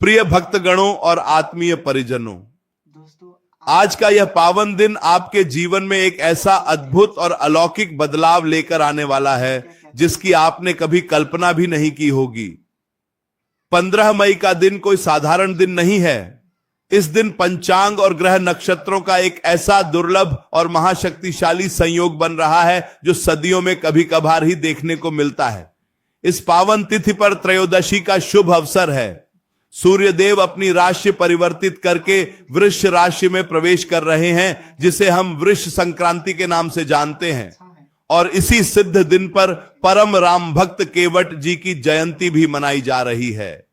प्रिय भक्तगणों और आत्मीय परिजनों, आज का यह पावन दिन आपके जीवन में एक ऐसा अद्भुत और अलौकिक बदलाव लेकर आने वाला है जिसकी आपने कभी कल्पना भी नहीं की होगी। 15 मई का दिन कोई साधारण दिन नहीं है। इस दिन पंचांग और ग्रह नक्षत्रों का एक ऐसा दुर्लभ और महाशक्तिशाली संयोग बन रहा है जो सदियों में कभी कभार ही देखने को मिलता है। इस पावन तिथि पर त्रयोदशी का शुभ अवसर है। सूर्य देव अपनी राशि परिवर्तित करके वृष राशि में प्रवेश कर रहे हैं, जिसे हम वृष संक्रांति के नाम से जानते हैं। और इसी सिद्ध दिन पर परम राम भक्त केवट जी की जयंती भी मनाई जा रही है।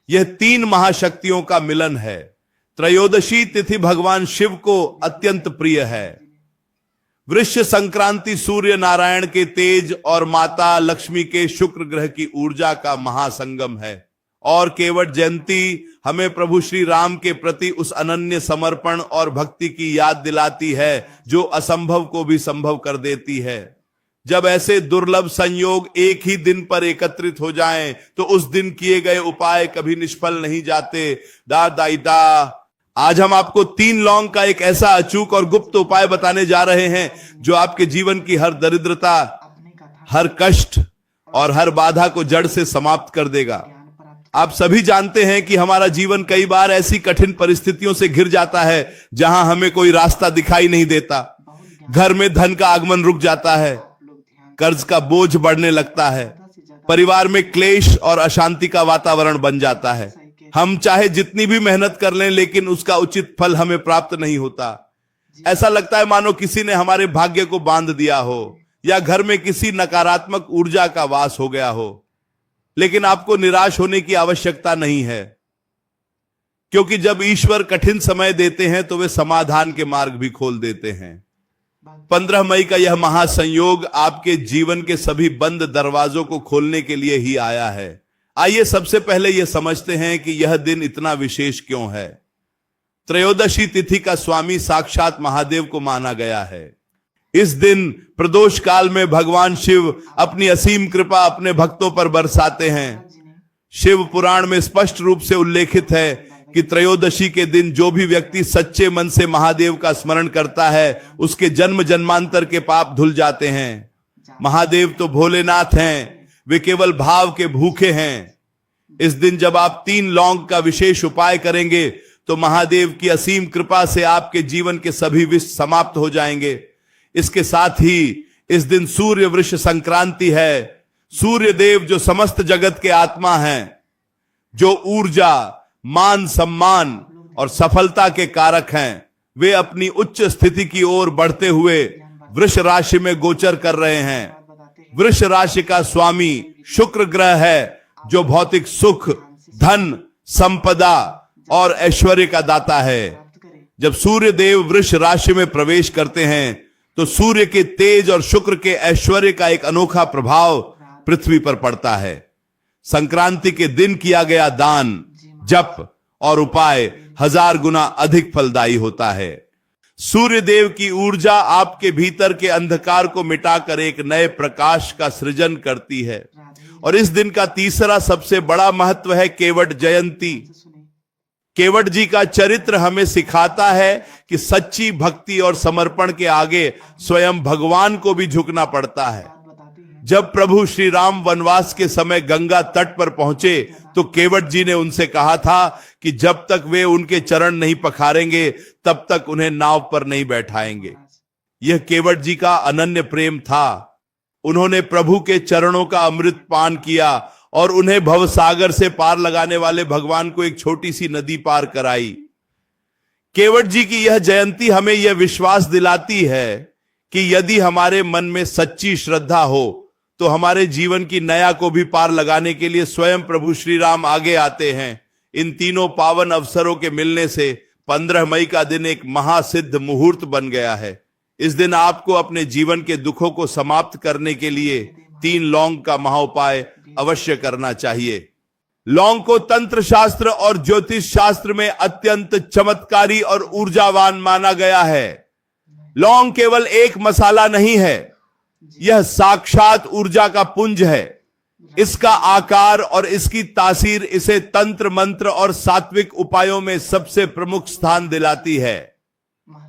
यह 3 महाशक्तियों का मिलन है। त्रयोदशी तिथि भगवान शिव को अत्यंत प्रिय है। वृष संक्रांति सूर्य नारायण के तेज और माता लक्ष्मी के शुक्र ग्रह की ऊर्जा का महासंगम है। और केवट जयंती हमें प्रभु श्री राम के प्रति उस अनन्य समर्पण और भक्ति की याद दिलाती है जो असंभव को भी संभव कर देती है। जब ऐसे दुर्लभ संयोग एक ही दिन पर एकत्रित हो जाएं, तो उस दिन किए गए उपाय कभी निष्फल नहीं जाते। दादा, आज हम आपको 3 लौंग का एक ऐसा अचूक और गुप्त उपाय बताने जा रहे हैं जो आपके जीवन की हर दरिद्रता, हर कष्ट और हर बाधा को जड़ से समाप्त कर देगा। आप सभी जानते हैं कि हमारा जीवन कई बार ऐसी कठिन परिस्थितियों से घिर जाता है जहां हमें कोई रास्ता दिखाई नहीं देता। घर में धन का आगमन रुक जाता है, कर्ज का बोझ बढ़ने लगता है, परिवार में क्लेश और अशांति का वातावरण बन जाता है। हम चाहे जितनी भी मेहनत कर लें, लेकिन उसका उचित फल हमें प्राप्त नहीं होता। ऐसा लगता है मानो किसी ने हमारे भाग्य को बांध दिया हो या घर में किसी नकारात्मक ऊर्जा का वास हो गया हो। लेकिन आपको निराश होने की आवश्यकता नहीं है, क्योंकि जब ईश्वर कठिन समय देते हैं तो वे समाधान के मार्ग भी खोल देते हैं। 15 मई का यह महासंयोग आपके जीवन के सभी बंद दरवाजों को खोलने के लिए ही आया है। आइए सबसे पहले यह समझते हैं कि यह दिन इतना विशेष क्यों है। त्रयोदशी तिथि का स्वामी साक्षात महादेव को माना गया है। इस दिन प्रदोष काल में भगवान शिव अपनी असीम कृपा अपने भक्तों पर बरसाते हैं। शिव पुराण में स्पष्ट रूप से उल्लेखित है कि त्रयोदशी के दिन जो भी व्यक्ति सच्चे मन से महादेव का स्मरण करता है, उसके जन्म जन्मांतर के पाप धुल जाते हैं। महादेव तो भोलेनाथ हैं, वे केवल भाव के भूखे हैं। इस दिन जब आप 3 लौंग का विशेष उपाय करेंगे तो महादेव की असीम कृपा से आपके जीवन के सभी विष समाप्त हो जाएंगे। इसके साथ ही इस दिन सूर्य वृष संक्रांति है। सूर्य देव जो समस्त जगत के आत्मा हैं, जो ऊर्जा, मान सम्मान और सफलता के कारक हैं, वे अपनी उच्च स्थिति की ओर बढ़ते हुए वृष राशि में गोचर कर रहे हैं। वृष राशि का स्वामी शुक्र ग्रह है, जो भौतिक सुख, धन, संपदा और ऐश्वर्य का दाता है। जब सूर्य देव वृष राशि में प्रवेश करते हैं तो सूर्य के तेज और शुक्र के ऐश्वर्य का एक अनोखा प्रभाव पृथ्वी पर पड़ता है। संक्रांति के दिन किया गया दान, जप और उपाय 1000 गुना अधिक फलदायी होता है। सूर्य देव की ऊर्जा आपके भीतर के अंधकार को मिटाकर एक नए प्रकाश का सृजन करती है। और इस दिन का तीसरा सबसे बड़ा महत्व है केवट जयंती। केवट जी का चरित्र हमें सिखाता है कि सच्ची भक्ति और समर्पण के आगे स्वयं भगवान को भी झुकना पड़ता है। जब प्रभु श्री राम वनवास के समय गंगा तट पर पहुंचे तो केवट जी ने उनसे कहा था कि जब तक वे उनके चरण नहीं पखारेंगे तब तक उन्हें नाव पर नहीं बैठाएंगे। यह केवट जी का अनन्य प्रेम था। उन्होंने प्रभु के चरणों का अमृत पान किया और उन्हें भवसागर से पार लगाने वाले भगवान को एक छोटी सी नदी पार कराई। केवट जी की यह जयंती हमें यह विश्वास दिलाती है कि यदि हमारे मन में सच्ची श्रद्धा हो तो हमारे जीवन की नया को भी पार लगाने के लिए स्वयं प्रभु श्री राम आगे आते हैं। इन तीनों पावन अवसरों के मिलने से 15 मई का दिन एक महासिद्ध मुहूर्त बन गया है। इस दिन आपको अपने जीवन के दुखों को समाप्त करने के लिए 3 लौंग का महाउपाय अवश्य करना चाहिए। लौंग को तंत्र शास्त्र और ज्योतिष शास्त्र में अत्यंत चमत्कारी और ऊर्जावान माना गया है। लौंग केवल एक मसाला नहीं है, यह साक्षात ऊर्जा का पुंज है। इसका आकार और इसकी तासीर इसे तंत्र मंत्र और सात्विक उपायों में सबसे प्रमुख स्थान दिलाती है।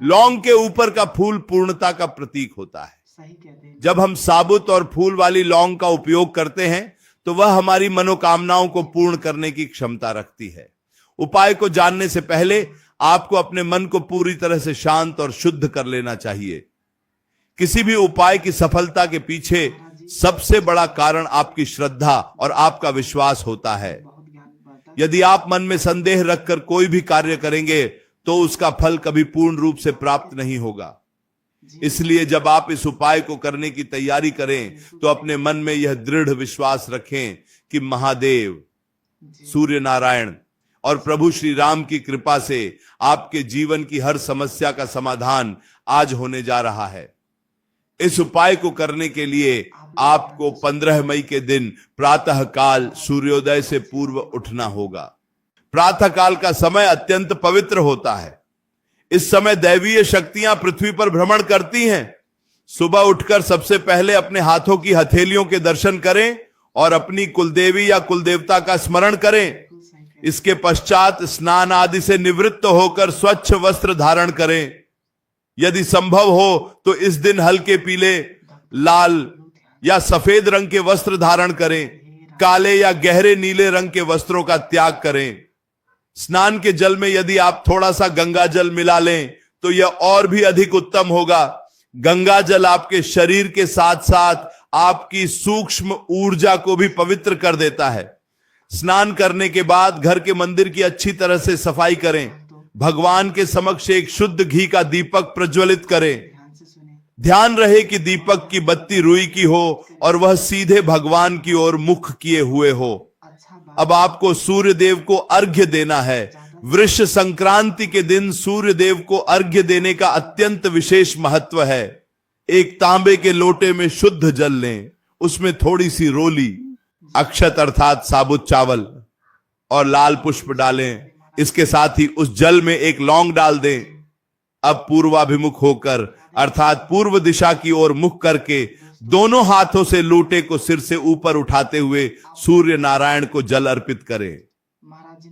लौंग के ऊपर का फूल पूर्णता का प्रतीक होता है। जब हम साबुत और फूल वाली लौंग का उपयोग करते हैं तो वह हमारी मनोकामनाओं को पूर्ण करने की क्षमता रखती है। उपाय को जानने से पहले आपको अपने मन को पूरी तरह से शांत और शुद्ध कर लेना चाहिए। किसी भी उपाय की सफलता के पीछे सबसे बड़ा कारण आपकी श्रद्धा और आपका विश्वास होता है। यदि आप मन में संदेह रखकर कोई भी कार्य करेंगे तो उसका फल कभी पूर्ण रूप से प्राप्त नहीं होगा। इसलिए जब आप इस उपाय को करने की तैयारी करें तो अपने मन में यह दृढ़ विश्वास रखें कि महादेव, सूर्य नारायण और प्रभु श्री राम की कृपा से आपके जीवन की हर समस्या का समाधान आज होने जा रहा है। इस उपाय को करने के लिए आपको 15 मई के दिन प्रातः काल सूर्योदय से पूर्व उठना होगा। प्रातः काल का समय अत्यंत पवित्र होता है। इस समय दैवीय शक्तियां पृथ्वी पर भ्रमण करती हैं। सुबह उठकर सबसे पहले अपने हाथों की हथेलियों के दर्शन करें और अपनी कुलदेवी या कुलदेवता का स्मरण करें। इसके पश्चात स्नान आदि से निवृत्त होकर स्वच्छ वस्त्र धारण करें। यदि संभव हो तो इस दिन हल्के पीले, लाल या सफेद रंग के वस्त्र धारण करें। काले या गहरे नीले रंग के वस्त्रों का त्याग करें। स्नान के जल में यदि आप थोड़ा सा गंगा जल मिला लें तो यह और भी अधिक उत्तम होगा। गंगा जल आपके शरीर के साथ साथ आपकी सूक्ष्म ऊर्जा को भी पवित्र कर देता है। स्नान करने के बाद घर के मंदिर की अच्छी तरह से सफाई करें। भगवान के समक्ष एक शुद्ध घी का दीपक प्रज्वलित करें। ध्यान रहे कि दीपक की बत्ती रुई की हो और वह सीधे भगवान की ओर मुख किए हुए हो। अब आपको सूर्य देव को अर्घ्य देना है। वृष संक्रांति के दिन सूर्य देव को अर्घ्य देने का अत्यंत विशेष महत्व है। एक तांबे के लोटे में शुद्ध जल लें, उसमें थोड़ी सी रोली, अक्षत अर्थात साबुत चावल और लाल पुष्प डालें। इसके साथ ही उस जल में एक लौंग डाल दें। अब पूर्वाभिमुख होकर अर्थात पूर्व दिशा की ओर मुख करके दोनों हाथों से लोटे को सिर से ऊपर उठाते हुए सूर्य नारायण को जल अर्पित करें।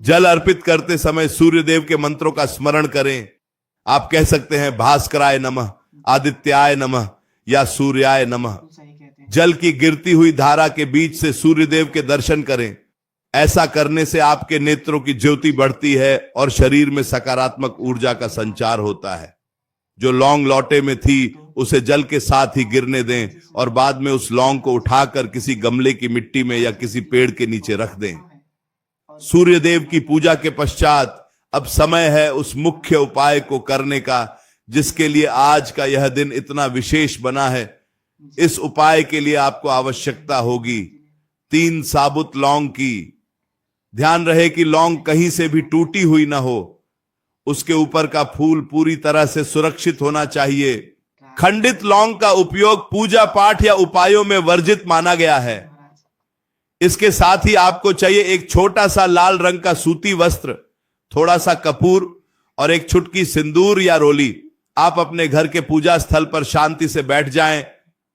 जल अर्पित करते समय सूर्य देव के मंत्रों का स्मरण करें। आप कह सकते हैं भास्कराय नमः, आदित्याय नमः या सूर्याय नमः। जल की गिरती हुई धारा के बीच से सूर्य देव के दर्शन करें। ऐसा करने से आपके नेत्रों की ज्योति बढ़ती है और शरीर में सकारात्मक ऊर्जा का संचार होता है। जो लौंग लोटे में थी उसे जल के साथ ही गिरने दें और बाद में उस लौंग को उठाकर किसी गमले की मिट्टी में या किसी पेड़ के नीचे रख दें। सूर्य देव की पूजा के पश्चात अब समय है उस मुख्य उपाय को करने का जिसके लिए आज का यह दिन इतना विशेष बना है। इस उपाय के लिए आपको आवश्यकता होगी 3 साबुत लौंग की। ध्यान रहे कि लौंग कहीं से भी टूटी हुई ना हो। उसके ऊपर का फूल पूरी तरह से सुरक्षित होना चाहिए। खंडित लौंग का उपयोग पूजा पाठ या उपायों में वर्जित माना गया है। इसके साथ ही आपको चाहिए एक छोटा सा लाल रंग का सूती वस्त्र, थोड़ा सा कपूर और एक चुटकी सिंदूर या रोली। आप अपने घर के पूजा स्थल पर शांति से बैठ जाएं।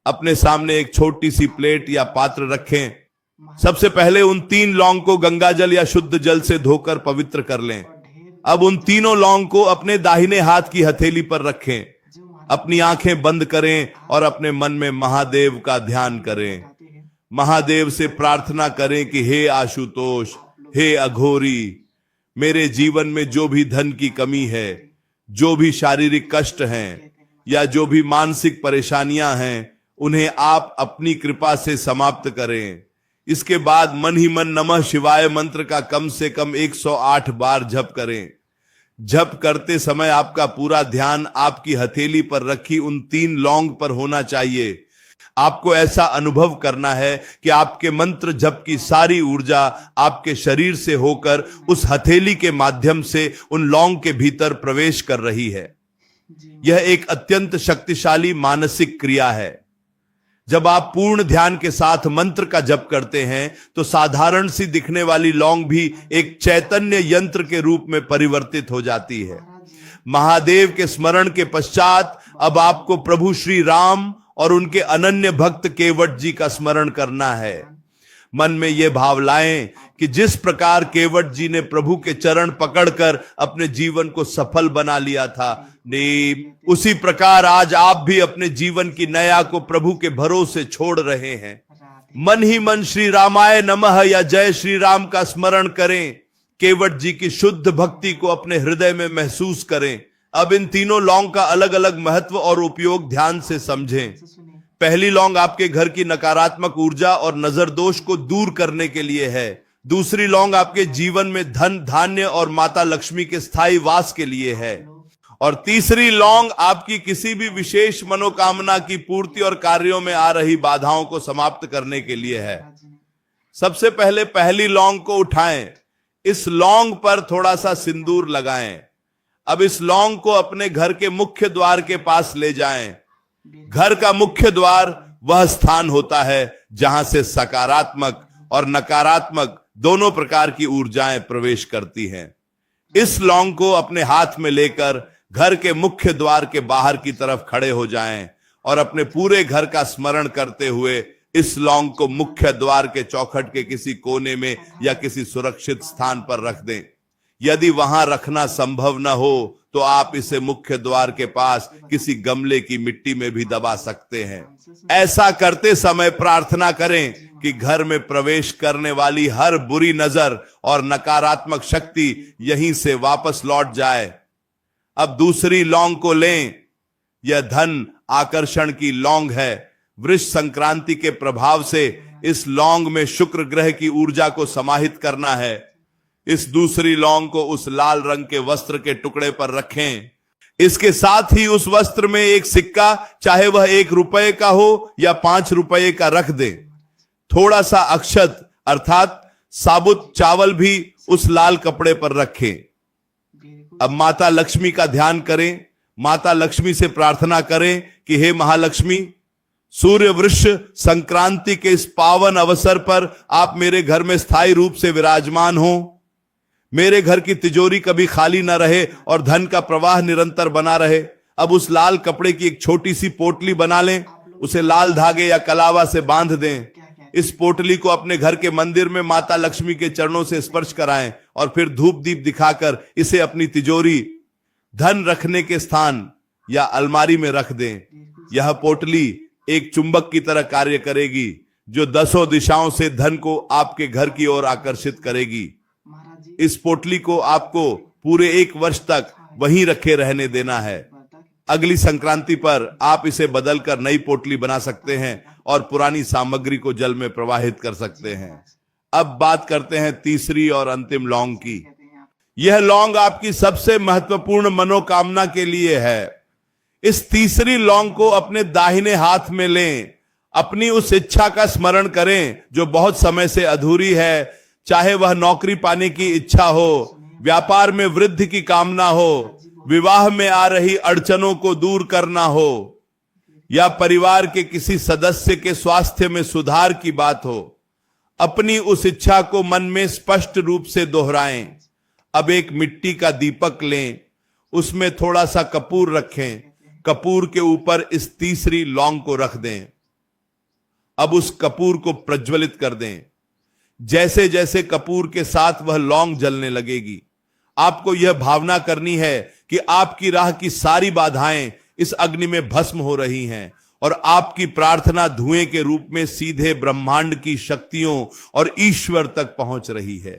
अपने सामने एक छोटी सी प्लेट या पात्र रखें। सबसे पहले उन 3 लौंग को गंगा जल या शुद्ध जल से धोकर पवित्र कर लें। अब उन तीनों लौंग को अपने दाहिने हाथ की हथेली पर रखें। अपनी आंखें बंद करें और अपने मन में महादेव का ध्यान करें। महादेव से प्रार्थना करें कि हे आशुतोष, हे अघोरी, मेरे जीवन में जो भी धन की कमी है, जो भी शारीरिक कष्ट हैं या जो भी मानसिक परेशानियां हैं, उन्हें आप अपनी कृपा से समाप्त करें। इसके बाद मन ही मन नमः शिवाय मंत्र का कम से कम 108 बार जप करें। जप करते समय आपका पूरा ध्यान आपकी हथेली पर रखी उन 3 लौंग पर होना चाहिए। आपको ऐसा अनुभव करना है कि आपके मंत्र जप की सारी ऊर्जा आपके शरीर से होकर उस हथेली के माध्यम से उन लौंग के भीतर प्रवेश कर रही है। यह एक अत्यंत शक्तिशाली मानसिक क्रिया है। जब आप पूर्ण ध्यान के साथ मंत्र का जप करते हैं तो साधारण सी दिखने वाली लौंग भी एक चैतन्य यंत्र के रूप में परिवर्तित हो जाती है। महादेव के स्मरण के पश्चात अब आपको प्रभु श्री राम और उनके अनन्य भक्त केवट जी का स्मरण करना है। मन में ये भाव लाएं कि जिस प्रकार केवट जी ने प्रभु के चरण पकड़कर अपने जीवन को सफल बना लिया था, उसी प्रकार आज आप भी अपने जीवन की नया को प्रभु के भरोसे छोड़ रहे हैं। मन ही मन श्री रामाय नमः या जय श्री राम का स्मरण करें। केवट जी की शुद्ध भक्ति को अपने हृदय में महसूस करें। अब इन तीनों लौंग का अलग अलग महत्व और उपयोग ध्यान से समझें। पहली लौंग आपके घर की नकारात्मक ऊर्जा और नजर दोष को दूर करने के लिए है। दूसरी लौंग आपके जीवन में धन धान्य और माता लक्ष्मी के स्थायी वास के लिए है। और तीसरी लौंग आपकी किसी भी विशेष मनोकामना की पूर्ति और कार्यों में आ रही बाधाओं को समाप्त करने के लिए है। सबसे पहले पहली लौंग को उठाएं। इस लौंग पर थोड़ा सा सिंदूर लगाएं। अब इस लौंग को अपने घर के मुख्य द्वार के पास ले जाएं। घर का मुख्य द्वार वह स्थान होता है जहां से सकारात्मक और नकारात्मक दोनों प्रकार की ऊर्जाएं प्रवेश करती हैं। इस लौंग को अपने हाथ में लेकर घर के मुख्य द्वार के बाहर की तरफ खड़े हो जाएं और अपने पूरे घर का स्मरण करते हुए इस लौंग को मुख्य द्वार के चौखट के किसी कोने में या किसी सुरक्षित स्थान पर रख दें। यदि वहां रखना संभव न हो तो आप इसे मुख्य द्वार के पास किसी गमले की मिट्टी में भी दबा सकते हैं। ऐसा करते समय प्रार्थना करें कि घर में प्रवेश करने वाली हर बुरी नजर और नकारात्मक शक्ति यहीं से वापस लौट जाए। अब दूसरी लौंग को लें। यह धन आकर्षण की लौंग है। वृष संक्रांति के प्रभाव से इस लौंग में शुक्र ग्रह की ऊर्जा को समाहित करना है। इस दूसरी लौंग को उस लाल रंग के वस्त्र के टुकड़े पर रखें। इसके साथ ही उस वस्त्र में एक सिक्का, चाहे वह 1 रुपए का हो या 5 रुपए का, रख दें। थोड़ा सा अक्षत अर्थात साबुत चावल भी उस लाल कपड़े पर रखें। अब माता लक्ष्मी का ध्यान करें। माता लक्ष्मी से प्रार्थना करें कि हे महालक्ष्मी, सूर्य वृष संक्रांति के इस पावन अवसर पर आप मेरे घर में स्थायी रूप से विराजमान हो। मेरे घर की तिजोरी कभी खाली ना रहे और धन का प्रवाह निरंतर बना रहे। अब उस लाल कपड़े की एक छोटी सी पोटली बना लें, उसे लाल धागे या कलावा से बांध दें। इस पोटली को अपने घर के मंदिर में माता लक्ष्मी के चरणों से स्पर्श कराएं और फिर धूप दीप दिखाकर इसे अपनी तिजोरी, धन रखने के स्थान या अलमारी में रख दें। यह पोटली एक चुंबक की तरह कार्य करेगी जो 10 दिशाओं से धन को आपके घर की ओर आकर्षित करेगी। इस पोटली को आपको पूरे 1 वर्ष तक वहीं रखे रहने देना है। अगली संक्रांति पर आप इसे बदलकर नई पोटली बना सकते हैं और पुरानी सामग्री को जल में प्रवाहित कर सकते हैं। अब बात करते हैं तीसरी और अंतिम लौंग की। यह लौंग आपकी सबसे महत्वपूर्ण मनोकामना के लिए है। इस तीसरी लौंग को अपने दाहिने हाथ में लें। अपनी उस इच्छा का स्मरण करें जो बहुत समय से अधूरी है, चाहे वह नौकरी पाने की इच्छा हो, व्यापार में वृद्धि की कामना हो, विवाह में आ रही अड़चनों को दूर करना हो, या परिवार के किसी सदस्य के स्वास्थ्य में सुधार की बात हो। अपनी उस इच्छा को मन में स्पष्ट रूप से दोहराएं। अब एक मिट्टी का दीपक लें, उसमें थोड़ा सा कपूर रखें। कपूर के ऊपर इस तीसरी लौंग को रख दें। अब उस कपूर को प्रज्वलित कर दें। जैसे जैसे कपूर के साथ वह लौंग जलने लगेगी, आपको यह भावना करनी है कि आपकी राह की सारी बाधाएं इस अग्नि में भस्म हो रही हैं और आपकी प्रार्थना धुएं के रूप में सीधे ब्रह्मांड की शक्तियों और ईश्वर तक पहुंच रही है।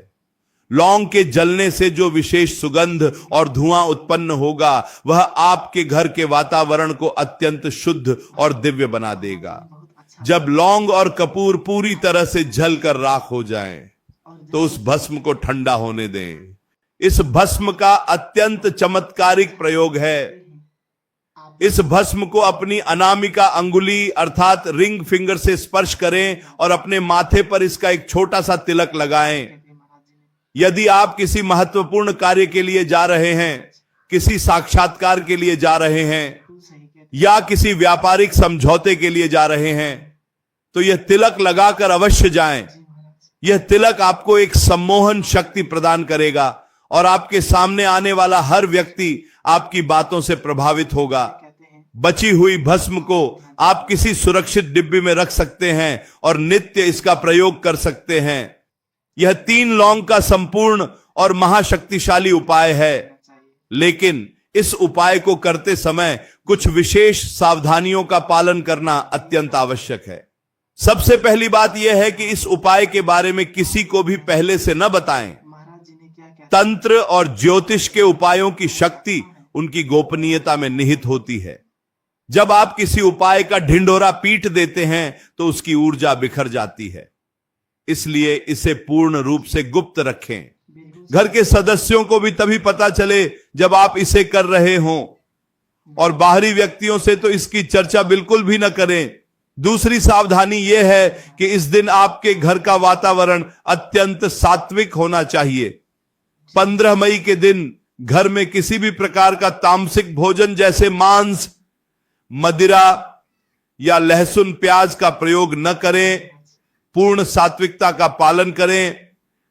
लौंग के जलने से जो विशेष सुगंध और धुआं उत्पन्न होगा वह आपके घर के वातावरण को अत्यंत शुद्ध और दिव्य बना देगा। जब लौंग और कपूर पूरी तरह से जल कर राख हो जाएं, तो उस भस्म को ठंडा होने दें। इस भस्म का अत्यंत चमत्कारिक प्रयोग है। इस भस्म को अपनी अनामिका अंगुली अर्थात रिंग फिंगर से स्पर्श करें और अपने माथे पर इसका एक छोटा सा तिलक लगाएं। यदि आप किसी महत्वपूर्ण कार्य के लिए जा रहे हैं, किसी साक्षात्कार के लिए जा रहे हैं या किसी व्यापारिक समझौते के लिए जा रहे हैं, तो यह तिलक लगाकर अवश्य जाएं। यह तिलक आपको एक सम्मोहन शक्ति प्रदान करेगा और आपके सामने आने वाला हर व्यक्ति आपकी बातों से प्रभावित होगा। बची हुई भस्म को आप किसी सुरक्षित डिब्बी में रख सकते हैं और नित्य इसका प्रयोग कर सकते हैं। यह 3 लौंग का संपूर्ण और महाशक्तिशाली उपाय है, लेकिन इस उपाय को करते समय कुछ विशेष सावधानियों का पालन करना अत्यंत आवश्यक है। सबसे पहली बात यह है कि इस उपाय के बारे में किसी को भी पहले से न बताएं। तंत्र और ज्योतिष के उपायों की शक्ति उनकी गोपनीयता में निहित होती है। जब आप किसी उपाय का ढिंढोरा पीट देते हैं तो उसकी ऊर्जा बिखर जाती है, इसलिए इसे पूर्ण रूप से गुप्त रखें। घर के सदस्यों को भी तभी पता चले जब आप इसे कर रहे हों, और बाहरी व्यक्तियों से तो इसकी चर्चा बिल्कुल भी न करें। दूसरी सावधानी यह है कि इस दिन आपके घर का वातावरण अत्यंत सात्विक होना चाहिए। 15 मई के दिन घर में किसी भी प्रकार का तामसिक भोजन जैसे मांस, मदिरा या लहसुन प्याज का प्रयोग न करें। पूर्ण सात्विकता का पालन करें।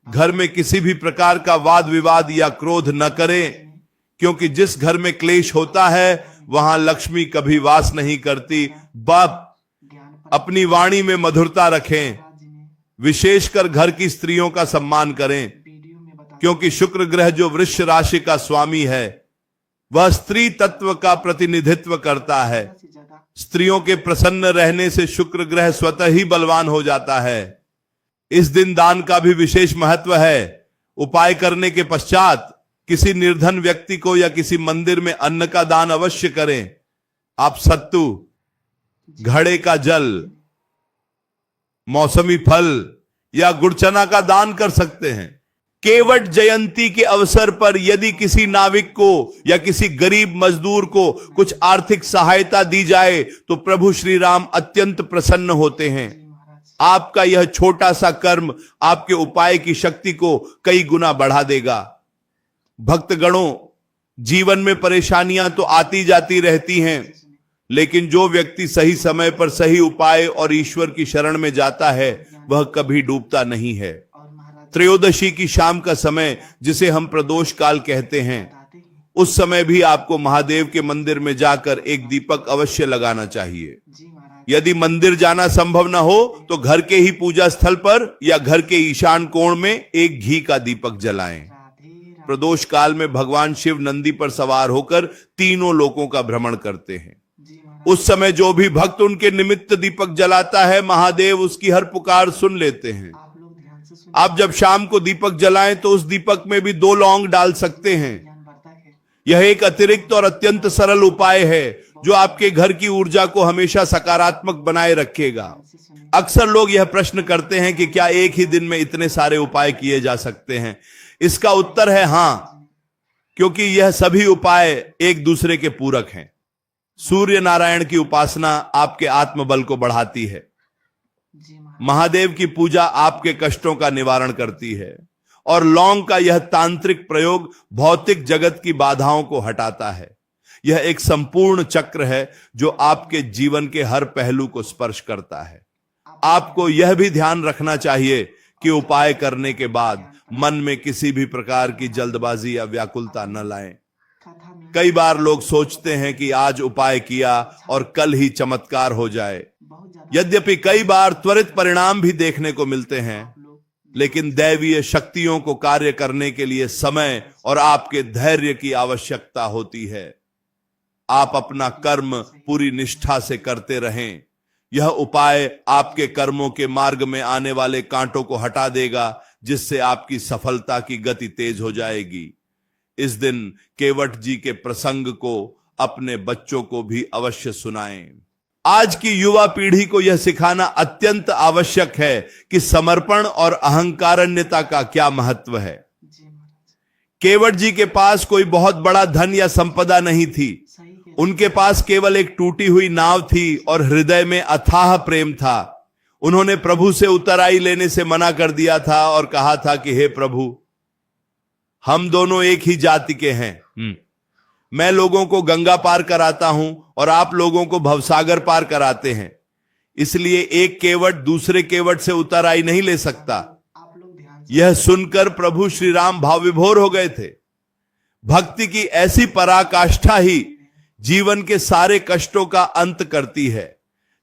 घर में किसी भी प्रकार का वाद विवाद या क्रोध न करें, क्योंकि जिस घर में क्लेश होता है वहां लक्ष्मी कभी वास नहीं करती। बाप अपनी वाणी में मधुरता रखें। विशेषकर घर की स्त्रियों का सम्मान करें, क्योंकि शुक्र ग्रह जो वृष राशि का स्वामी है वह स्त्री तत्व का प्रतिनिधित्व करता है। स्त्रियों के प्रसन्न रहने से शुक्र ग्रह स्वतः ही बलवान हो जाता है। इस दिन दान का भी विशेष महत्व है। उपाय करने के पश्चात किसी निर्धन व्यक्ति को या किसी मंदिर में अन्न का दान अवश्य करें। आप सत्तू, घड़े का जल, मौसमी फल या गुड़चना का दान कर सकते हैं। केवट जयंती के अवसर पर यदि किसी नाविक को या किसी गरीब मजदूर को कुछ आर्थिक सहायता दी जाए तो प्रभु श्री राम अत्यंत प्रसन्न होते हैं। आपका यह छोटा सा कर्म आपके उपाय की शक्ति को कई गुना बढ़ा देगा। भक्तगणों, जीवन में परेशानियां तो आती जाती रहती हैं, लेकिन जो व्यक्ति सही समय पर सही उपाय और ईश्वर की शरण में जाता है वह कभी डूबता नहीं है। त्रयोदशी की शाम का समय, जिसे हम प्रदोष काल कहते हैं, उस समय भी आपको महादेव के मंदिर में जाकर एक दीपक अवश्य लगाना चाहिए। यदि मंदिर जाना संभव न हो तो घर के ही पूजा स्थल पर या घर के ईशान कोण में एक घी का दीपक जलाएं। प्रदोष काल में भगवान शिव नंदी पर सवार होकर तीनों लोकों का भ्रमण करते हैं। उस समय जो भी भक्त उनके निमित्त दीपक जलाता है, महादेव उसकी हर पुकार सुन लेते हैं। आप जब शाम को दीपक जलाएं तो उस दीपक में भी 2 लौंग डाल सकते हैं। यह एक अतिरिक्त और अत्यंत सरल उपाय है जो आपके घर की ऊर्जा को हमेशा सकारात्मक बनाए रखेगा। अक्सर लोग यह प्रश्न करते हैं कि क्या एक ही दिन में इतने सारे उपाय किए जा सकते हैं? इसका उत्तर है हां, क्योंकि यह सभी उपाय एक दूसरे के पूरक हैं। सूर्य नारायण की उपासना आपके आत्मबल को बढ़ाती है। महादेव की पूजा आपके कष्टों का निवारण करती है, और लौंग का यह तांत्रिक प्रयोग भौतिक जगत की बाधाओं को हटाता है। यह एक संपूर्ण चक्र है जो आपके जीवन के हर पहलू को स्पर्श करता है। आपको यह भी ध्यान रखना चाहिए कि उपाय करने के बाद मन में किसी भी प्रकार की जल्दबाजी या व्याकुलता न लाएं। कई बार लोग सोचते हैं कि आज उपाय किया और कल ही चमत्कार हो जाए। यद्यपि कई बार त्वरित परिणाम भी देखने को मिलते हैं, लेकिन दैवीय शक्तियों को कार्य करने के लिए समय और आपके धैर्य की आवश्यकता होती है। आप अपना कर्म पूरी निष्ठा से करते रहें। यह उपाय आपके कर्मों के मार्ग में आने वाले कांटों को हटा देगा, जिससे आपकी सफलता की गति तेज हो जाएगी। इस दिन केवट जी के प्रसंग को अपने बच्चों को भी अवश्य सुनाएं। आज की युवा पीढ़ी को यह सिखाना अत्यंत आवश्यक है कि समर्पण और अहंकारण्यता का क्या महत्व है। केवट जी के पास कोई बहुत बड़ा धन या संपदा नहीं थी। उनके पास केवल एक टूटी हुई नाव थी और हृदय में अथाह प्रेम था। उन्होंने प्रभु से उतराई लेने से मना कर दिया था और कहा था कि हे प्रभु, हम दोनों एक ही जाति के हैं। मैं लोगों को गंगा पार कराता हूं और आप लोगों को भवसागर पार कराते हैं, इसलिए एक केवट दूसरे केवट से उतराई नहीं ले सकता। यह सुनकर प्रभु श्री राम भाव विभोर हो गए थे। भक्ति की ऐसी पराकाष्ठा ही जीवन के सारे कष्टों का अंत करती है।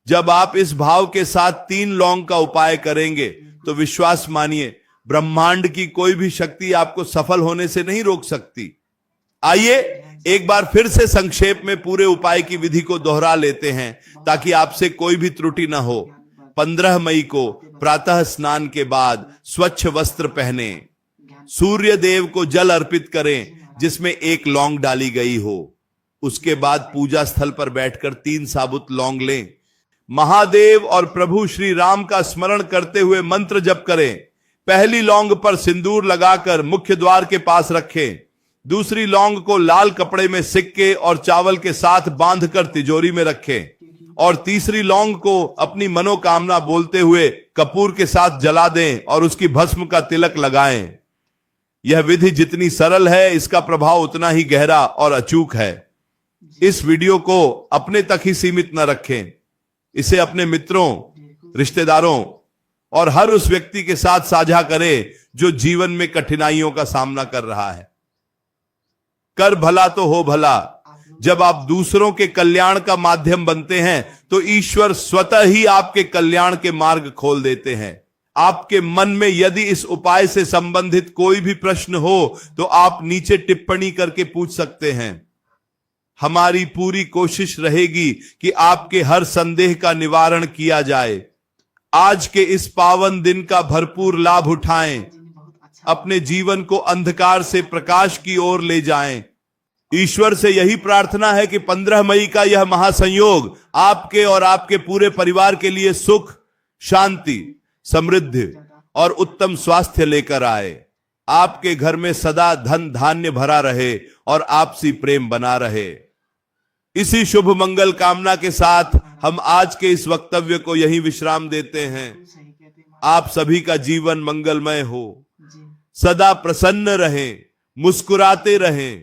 जब आप इस भाव के साथ 3 लौंग का उपाय करेंगे तो विश्वास मानिए, ब्रह्मांड की कोई भी शक्ति आपको सफल होने से नहीं रोक सकती। आइए एक बार फिर से संक्षेप में पूरे उपाय की विधि को दोहरा लेते हैं ताकि आपसे कोई भी त्रुटि ना हो। 15 मई को प्रातः स्नान के बाद स्वच्छ वस्त्र पहने, सूर्य देव को जल अर्पित करें जिसमें 1 लौंग डाली गई हो। उसके बाद पूजा स्थल पर बैठकर 3 साबुत लौंग लें। महादेव और प्रभु श्री राम का स्मरण करते हुए मंत्र जप करें। पहली लौंग पर सिंदूर लगाकर मुख्य द्वार के पास रखें। दूसरी लौंग को लाल कपड़े में सिक्के और चावल के साथ बांधकर तिजोरी में रखें और तीसरी लौंग को अपनी मनोकामना बोलते हुए कपूर के साथ जला दें और उसकी भस्म का तिलक लगाएं। यह विधि जितनी सरल है, इसका प्रभाव उतना ही गहरा और अचूक है। इस वीडियो को अपने तक ही सीमित न रखें, इसे अपने मित्रों, रिश्तेदारों और हर उस व्यक्ति के साथ साझा करें जो जीवन में कठिनाइयों का सामना कर रहा है। कर भला तो हो भला। जब आप दूसरों के कल्याण का माध्यम बनते हैं तो ईश्वर स्वतः ही आपके कल्याण के मार्ग खोल देते हैं। आपके मन में यदि इस उपाय से संबंधित कोई भी प्रश्न हो तो आप नीचे टिप्पणी करके पूछ सकते हैं। हमारी पूरी कोशिश रहेगी कि आपके हर संदेह का निवारण किया जाए। आज के इस पावन दिन का भरपूर लाभ उठाएं, अपने जीवन को अंधकार से प्रकाश की ओर ले जाएं। ईश्वर से यही प्रार्थना है कि 15 मई का यह महासंयोग आपके और आपके पूरे परिवार के लिए सुख, शांति, समृद्धि और उत्तम स्वास्थ्य लेकर आए। आपके घर में सदा धन धान्य भरा रहे और आपसी प्रेम बना रहे। इसी शुभ मंगल कामना के साथ हम आज के इस वक्तव्य को यहीं विश्राम देते हैं। आप सभी का जीवन मंगलमय हो, सदा प्रसन्न रहें, मुस्कुराते रहें।